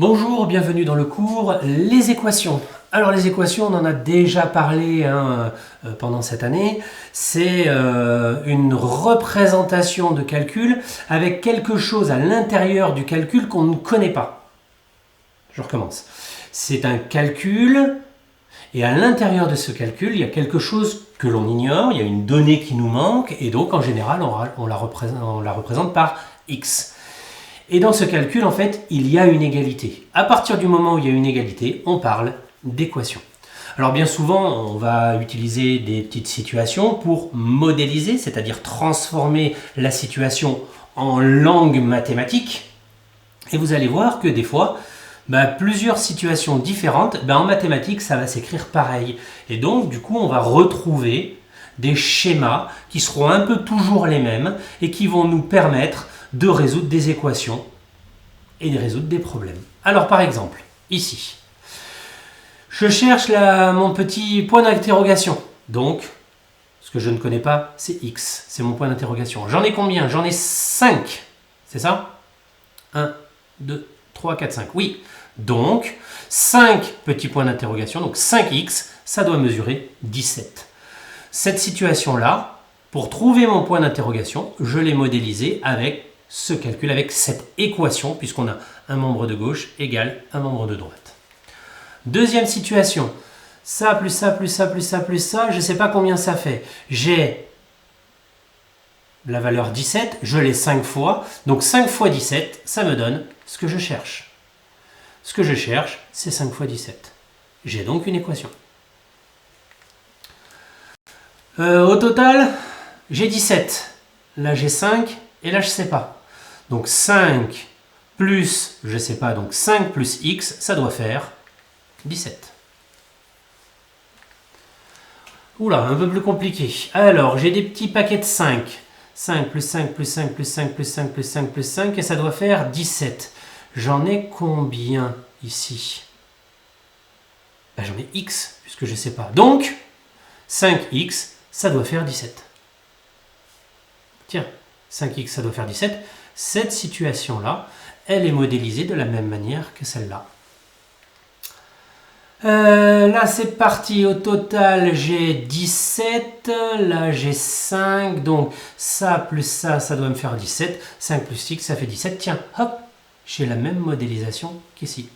Bonjour, bienvenue dans le cours Les équations. Alors les équations, on en a déjà parlé pendant cette année. C'est une représentation de calcul avec quelque chose à l'intérieur du calcul qu'on ne connaît pas. Je recommence. C'est un calcul et à l'intérieur de ce calcul, il y a quelque chose que l'on ignore, il y a une donnée qui nous manque et donc en général, on la représente par x. Et dans ce calcul, en fait, il y a une égalité. À partir du moment où il y a une égalité, on parle d'équation. Alors bien souvent, on va utiliser des petites situations pour modéliser, c'est-à-dire transformer la situation en langue mathématique. Et vous allez voir que des fois, plusieurs situations différentes, en mathématiques, ça va s'écrire pareil. Et donc, du coup, on va retrouver des schémas qui seront un peu toujours les mêmes et qui vont nous permettre de résoudre des équations et de résoudre des problèmes. Alors par exemple, ici, je cherche mon petit point d'interrogation. Donc, ce que je ne connais pas, c'est x, c'est mon point d'interrogation. J'en ai combien? J'en ai 5, c'est ça? 1, 2, 3, 4, 5, oui. Donc, 5 petits points d'interrogation, donc 5x, ça doit mesurer 17. Cette situation-là, pour trouver mon point d'interrogation, je l'ai modélisé avec ce calcul, avec cette équation, puisqu'on a un membre de gauche égale un membre de droite. Deuxième situation, ça plus ça plus ça plus ça plus ça, je ne sais pas combien ça fait. J'ai la valeur 17, je l'ai 5 fois, donc 5 fois 17, ça me donne ce que je cherche. Ce que je cherche, c'est 5 fois 17. J'ai donc une équation. Au total, j'ai 17. Là, j'ai 5 et là, je ne sais pas. Donc 5 plus, je ne sais pas, donc 5 plus x, ça doit faire 17. Oula, un peu plus compliqué. Alors, j'ai des petits paquets de 5. 5 plus 5 plus 5 plus 5 plus 5 plus 5 plus 5, et ça doit faire 17. J'en ai combien ici? J'en ai x, puisque je ne sais pas. Donc, 5x, ça doit faire 17. Tiens, 5x, ça doit faire 17. Cette situation-là, elle est modélisée de la même manière que celle-là. Là, c'est parti. Au total, j'ai 17. Là, j'ai 5. Donc, ça plus ça, ça doit me faire 17. 5 plus x, ça fait 17. Tiens, hop, j'ai la même modélisation qu'ici.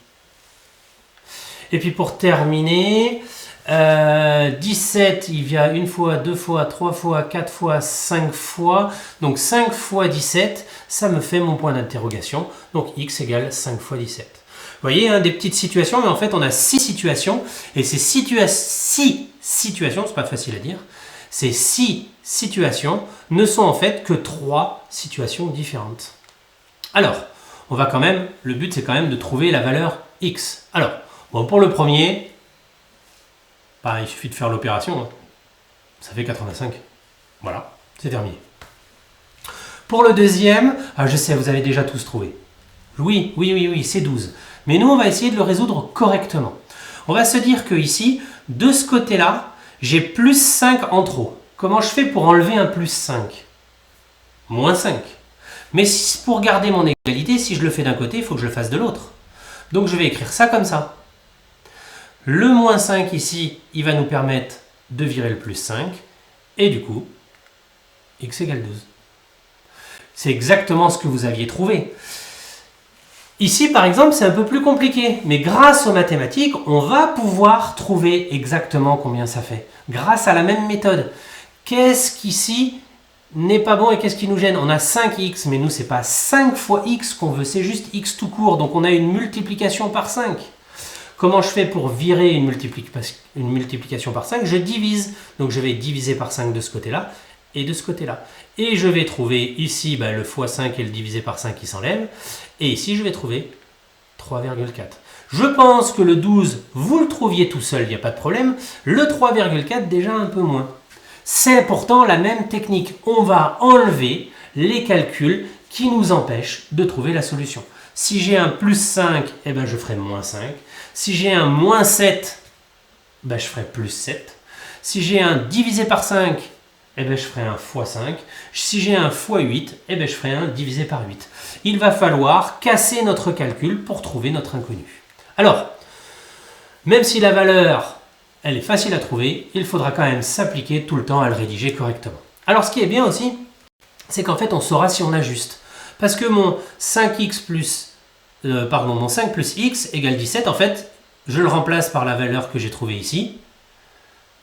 Et puis, pour terminer, 17, il vient une fois, deux fois, trois fois, quatre fois, 5 fois. Donc 5 fois 17, ça me fait mon point d'interrogation. Donc x égale 5 fois 17. Vous voyez, des petites situations, mais en fait on a 6 situations. Et ces 6 situations, c'est pas facile à dire, ces 6 situations ne sont en fait que 3 situations différentes. Alors, on va quand même, le but c'est quand même de trouver la valeur x. Alors, bon, pour le premier, il suffit de faire l'opération, ça fait 85. Voilà, c'est terminé. Pour le deuxième, je sais, vous avez déjà tous trouvé. Oui, c'est 12. Mais nous, on va essayer de le résoudre correctement. On va se dire que ici, de ce côté-là, j'ai plus 5 en trop. Comment je fais pour enlever un plus 5? Moins 5. Mais pour garder mon égalité, si je le fais d'un côté, il faut que je le fasse de l'autre. Donc je vais écrire ça comme ça. Le moins 5 ici, il va nous permettre de virer le plus 5. Et du coup, x égale 12. C'est exactement ce que vous aviez trouvé. Ici, par exemple, c'est un peu plus compliqué. Mais grâce aux mathématiques, on va pouvoir trouver exactement combien ça fait. Grâce à la même méthode. Qu'est-ce qu'ici n'est pas bon et qu'est-ce qui nous gêne? On a 5x, mais nous, c'est pas 5 fois x qu'on veut, c'est juste x tout court. Donc on a une multiplication par 5. Comment je fais pour virer une multiplication par 5? Je divise. Donc je vais diviser par 5 de ce côté-là et de ce côté-là. Et je vais trouver ici le fois 5 et le divisé par 5 qui s'enlève. Et ici, je vais trouver 3,4. Je pense que le 12, vous le trouviez tout seul, il n'y a pas de problème. Le 3,4, déjà un peu moins. C'est pourtant la même technique. On va enlever les calculs qui nous empêchent de trouver la solution. Si j'ai un plus 5, je ferai moins 5. Si j'ai un moins 7, je ferai plus 7. Si j'ai un divisé par 5, eh ben, je ferai un x 5. Si j'ai un x 8, eh ben, je ferai un divisé par 8. Il va falloir casser notre calcul pour trouver notre inconnu. Alors, même si la valeur, elle est facile à trouver, il faudra quand même s'appliquer tout le temps à le rédiger correctement. Alors, ce qui est bien aussi, c'est qu'en fait, on saura si on ajuste. Parce que mon 5x plus, mon 5 plus x égale 17, en fait, je le remplace par la valeur que j'ai trouvée ici.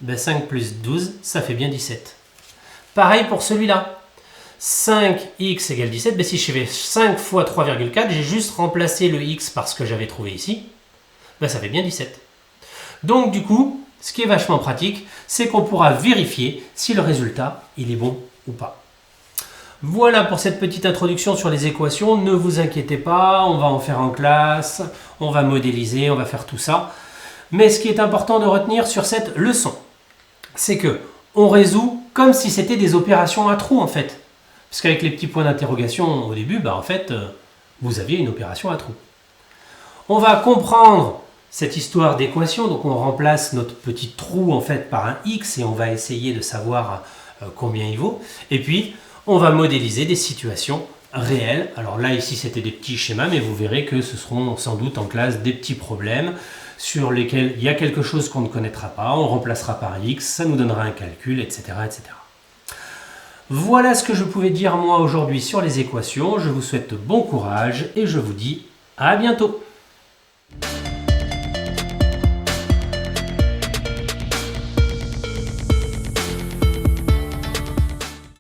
Ben 5 plus 12, ça fait bien 17. Pareil pour celui-là. 5x égale 17, ben si je fais 5 fois 3,4, j'ai juste remplacé le x par ce que j'avais trouvé ici. Ben ça fait bien 17. Donc du coup, ce qui est vachement pratique, c'est qu'on pourra vérifier si le résultat il est bon ou pas. Voilà pour cette petite introduction sur les équations. Ne vous inquiétez pas, on va en faire en classe, on va modéliser, on va faire tout ça. Mais ce qui est important de retenir sur cette leçon, c'est que on résout comme si c'était des opérations à trous en fait. Parce qu'avec les petits points d'interrogation au début, en fait, vous aviez une opération à trous. On va comprendre cette histoire d'équation, donc on remplace notre petit trou en fait par un x et on va essayer de savoir combien il vaut. Et puis, on va modéliser des situations réelles. Alors là, ici, c'était des petits schémas, mais vous verrez que ce seront sans doute en classe des petits problèmes sur lesquels il y a quelque chose qu'on ne connaîtra pas, on remplacera par x, ça nous donnera un calcul, etc., etc. Voilà ce que je pouvais dire moi aujourd'hui sur les équations. Je vous souhaite bon courage et je vous dis à bientôt.